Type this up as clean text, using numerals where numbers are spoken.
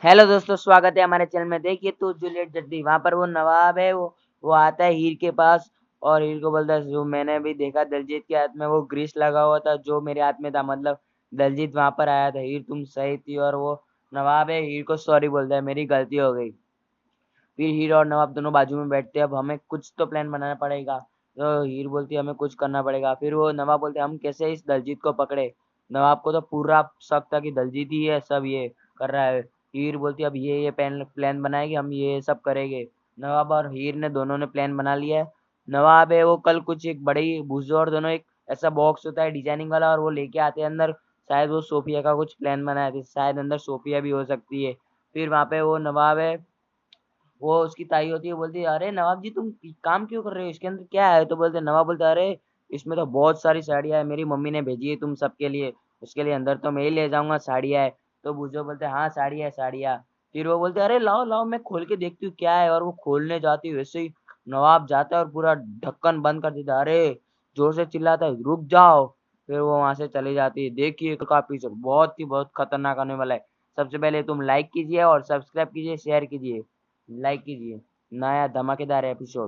Hello दोस्तों, स्वागत है हमारे चैनल में। देखिए तो जूलियट जल्दी वहां पर वो नवाब है, वो आता है हीर के पास और हीर को बोलता है जो मैंने भी देखा दलजीत के हाथ में वो ग्रीस लगा हुआ था जो मेरे हाथ में था। मतलब दलजीत वहां पर आया था, हीर तुम सही थी। और वो नवाब है हीर को सॉरी बोलता है, मेरी गलती हो गई। फिर हीर और नवाब दोनों बाजू में बैठते हैं, अब हमें कुछ तो प्लान बनाना पड़ेगा। तो हीर बोलती है हमें कुछ करना पड़ेगा। फिर वो नवाब बोलते हैं हम कैसे इस दलजीत को पकड़े। नवाब को तो पूरा शक था कि दलजीत ही है सब ये कर रहा है। हीर बोलती है अब ये प्लान प्लान बनाएगी, हम ये सब करेंगे। नवाब और हीर ने दोनों ने प्लान बना लिया है। नवाब है वो कल कुछ एक बड़ी भुज्जो और दोनों एक ऐसा बॉक्स होता है डिजाइनिंग वाला और वो लेके आते हैं अंदर। शायद वो सोफिया का कुछ प्लान बनाया था, शायद अंदर सोफिया भी हो सकती है। फिर वहां पे वो नवाब है, वो उसकी ताई होती है, बोलती है अरे नवाब जी तुम काम क्यों कर रहे हो, इसके अंदर क्या है। तो बोलते नवाब बोलते अरे इसमें तो बहुत सारी साड़ियाँ है, मेरी मम्मी ने भेजी है तुम सबके लिए, उसके लिए अंदर तो मैं ही ले जाऊंगा, साड़ियाँ है। तो बुजो बोलते हाँ साड़ियाँ है साड़ियाँ। फिर वो बोलते अरे लाओ लाओ मैं खोल के देखती हूँ क्या है। और वो खोलने जाती है, वैसे ही नवाब जाता है और पूरा ढक्कन बंद कर देता है। अरे जोर से चिल्लाता है रुक जाओ। फिर वो वहां से चली जाती है। देखिए का एपिसोड बहुत खतरनाक आने वाला है। सबसे पहले तुम लाइक कीजिए और सब्सक्राइब कीजिए, शेयर कीजिए, लाइक कीजिए। नया धमाकेदार एपिसोड।